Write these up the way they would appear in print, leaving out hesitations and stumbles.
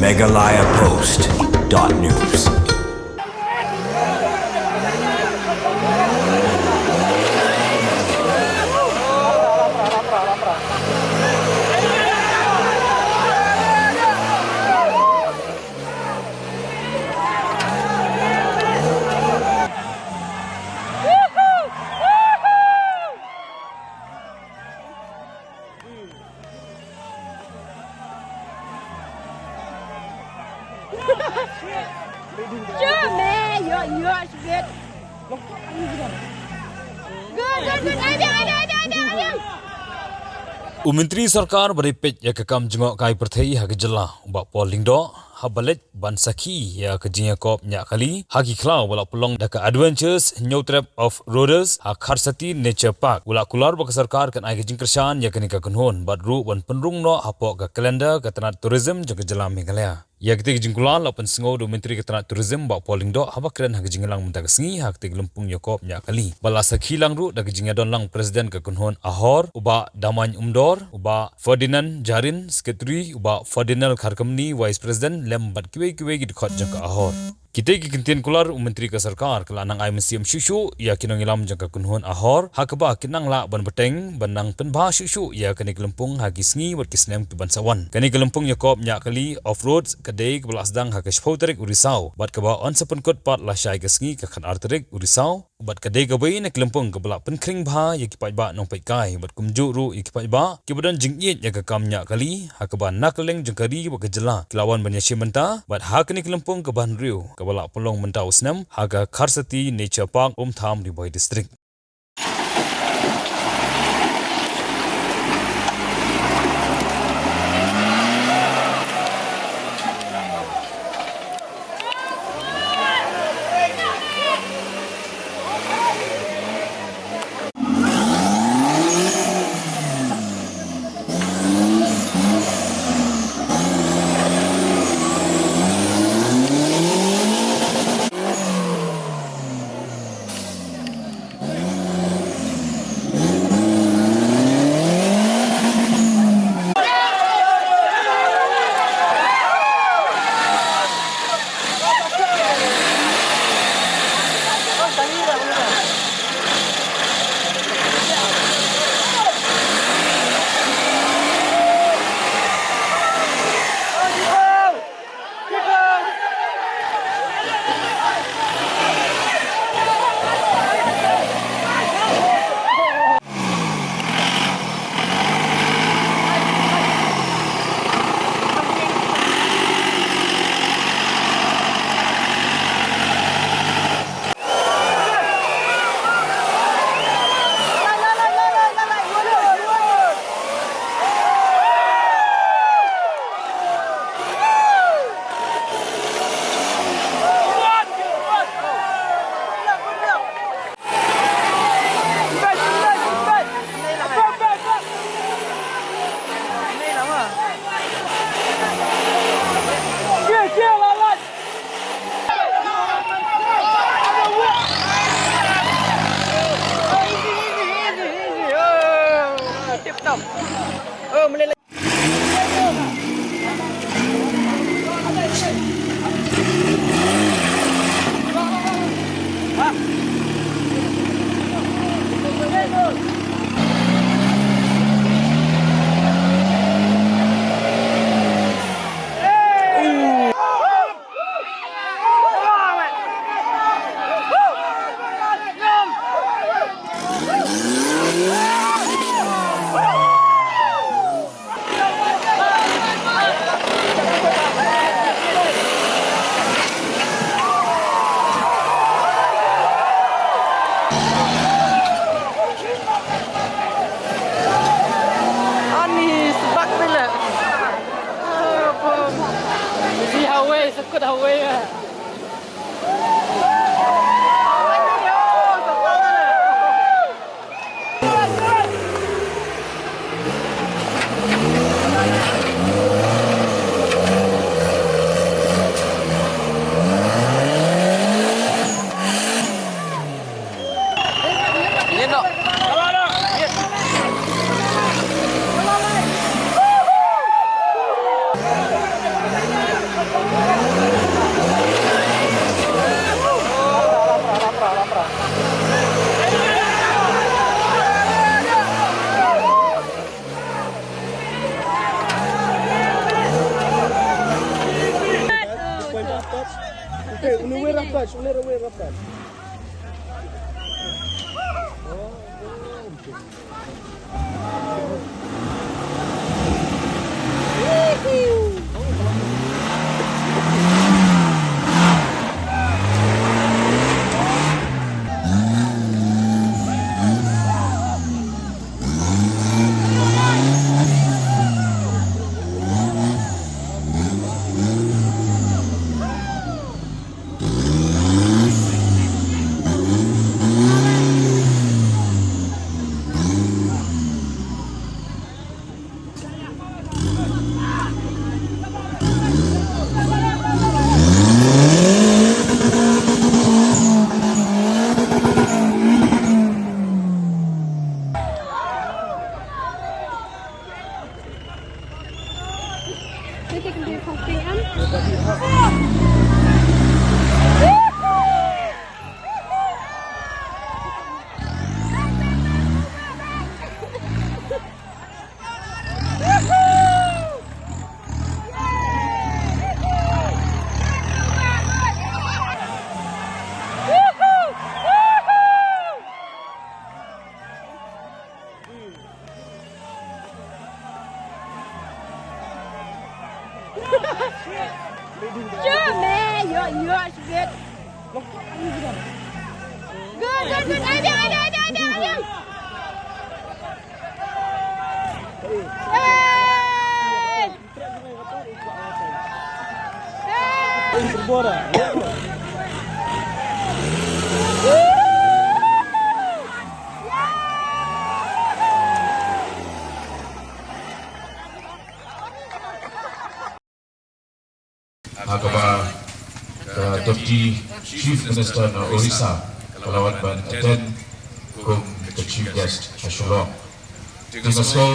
megalayapost.news. Chưa mẹ, nhựa biết. Good, idea. Menteri Sarkar beripit ya kekam jengok kai perthei hak jela ubak polling do habalet ban saki ya kejinya kop nyak kali hagi klau wala pelong daka adventures new trap of roaders hak Kharsati Nature Park wala kular bak sarkar kan ai kejing kersan ya kenika kunhon badru wan penrung no hapok ka kalender ka tanat tourism jaga jela Meghalaya. Ya kita jingkulan lapan sengo do menteri ketenak tourism bak polling do haba keren hak jingelang mentag sengi hak te gelempung yakop nya kali bala sakhilang ru dak jingadon lang presiden ke kunhon ahor uba damany umdor uba Ferdinand Jarin sekretari uba Ferdinand Kharkamni vice president lem bat kiwe gid khot jangka ahor kita kintian kular menteri ke sarkar kala nang ai mesiam shushu ya kinong ilam jangka kunhon ahor hakba kinang la ban beteng banang penba shushu ya kani gelempung hagi sengi wat kisnem ke bansawan kani gelempung yakop nya kali off road kadai ke belas dang hak Shpauterik Urisau bat keba on sepen kot pat la syai kesngi ke kan arterik Urisau bat kadai ke bayi nak lempung ke belak penkring bha ya kipai ba nong pai kai bat kumju ru ya kipai ba kibadan jingyet ya ke kamnya kali hak keba nakleng jengkari ba kejela kelawan banyashi menta bat hak ni lempung ke ban riu ke belak pelong menta usnam hak Kharsati Nature Park Umtham di Boy District. sulir away rapat. Dit ik een beetje van PM. Chưa mẹ, you're good. Good. Ai đi. Agama Deputy Chief Minister na Orissa Kalawan ban attend kum the chief guest Ashura. Timasko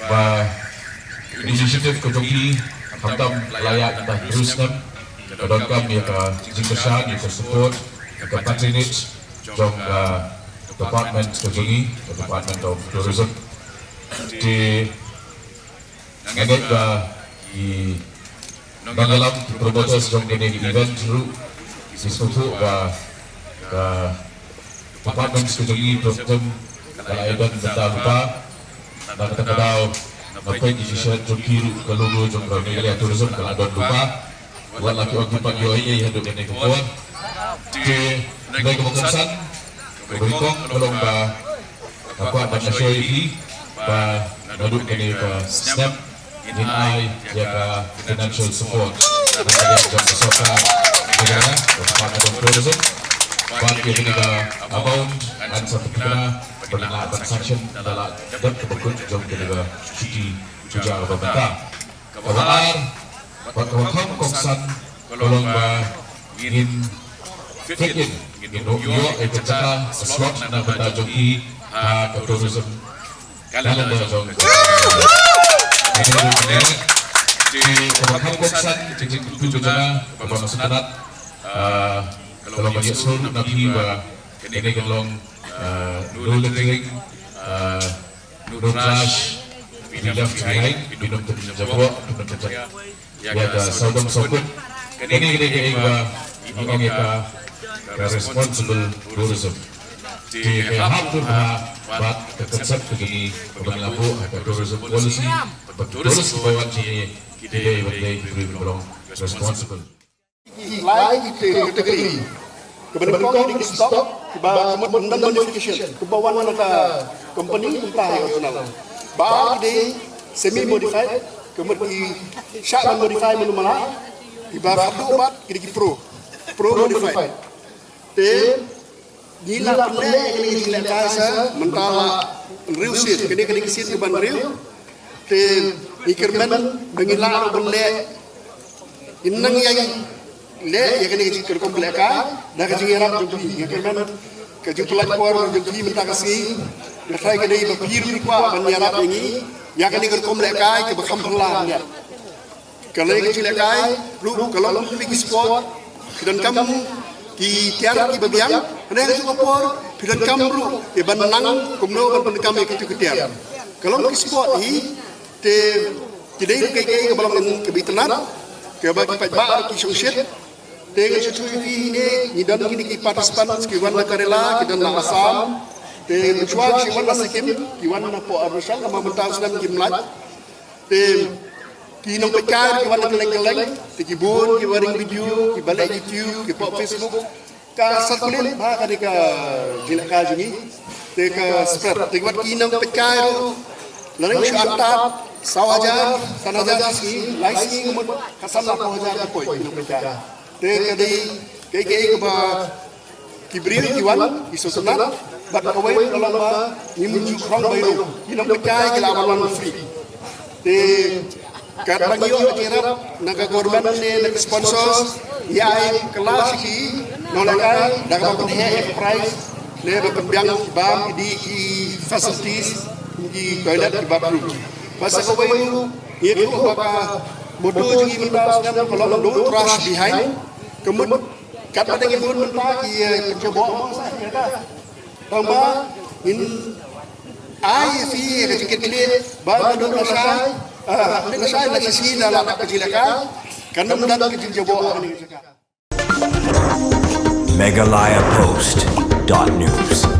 ba inisiatif kejogi hamtam layak dah teruskan kadang kami ka jingkesan ka support ka patronage jong Department Kejogi, Department of Tourism di ngagak di dalam promoters jong ini event dulu disuruh Department Kejogi Program kalau event benda lupa dan terkadang apa inisiatif jong kiru kalau jong Negara Tourism kalau ada lupa buat laki orang pagi ini hidup ini kekuatan di negara kemukasan berikut belum aku ada nasional ini duduk ini ke SNAP dinai jaga financial support dari jasa sosial negara Department of Tourism bagi kita abound dan sertifikat berlaku transaction dalam dan kebukut jom kita cuti tujuan pemerintah kawan kawan kongsan kolong ingin fitin ingin yo ekata slot na benda joki ke tourism calendar jom di kawan kongsan jeng tujuan beberapa senarat kalau bagi seluruh nabi ini kelong nul ring nul rush bidang lain bidang terjawab ya ada saudara ini responsible tourism di hal tu buat konsep begini berlaku ada tourism policy tourism bawa sini dia bagi belum responsible Lain kategori kebenaran di stok kemudian modification kebawaan mana company entah yang nasional bagi semi modified kemudian syak modify menu mana ibarat obat kiri pro modified dan gila pelak ini gila kasa mentala riusit kini kisit keban riu dan ikirman mengila pelak inang yang le yang kini kisit kerkom pelak dah kecing erap jumpi ikirman kecing pelak kuar jumpi mentah kasih lekai kini bapir kuat menyerap ini yang kini kerkom pelak ke bekam pelang kalau yang kecil lekai lu kalau lu pergi sport dan kamu di tiar di bagian ada yang suka por dan kamu lu di banang kumno ban kami ke tiar kalau pergi sport ini tidak kayak ke balong ke bitenan ke bagi pajak ki sungsit Dengan cucu ini, ni dan kini ki partisipan kiwan na Kerala, kidan na Assam, dengan mencuak kiwan na Sikkim, kiwan na po Arusal, nama mentang senam Gimlat, ki nong pekai kiwan na keleng-keleng, ki bun, ki waring video, ki balik YouTube, ki pop Facebook, ka sirkulit ba ka ka jinaka jini, ka spread, ki wat ki nong pekai laring syantat, sawajan, sanajan si, laisi kumut, kasam na pawajan ko ki nong pekai. Jadi kaya ba kibril kiwan isosunat bat kawai dalam ba nimuju krong bayu inam pekai kilawan free te kat bangio akirap naga korban ne naga sponsors ya kelas ki nolakai daga ba he price ne ba pembiang bam di facilities di toilet di bathroom pasal kawai itu ba bodoh ji mentas dan kalau do trash behind kemudian kata dengan pun mentah ia mencoba masa kita tambah in ai fi kecil baru dulu saya lagi sini dalam kecilkan karena mendadak mencoba ini megalayapost.news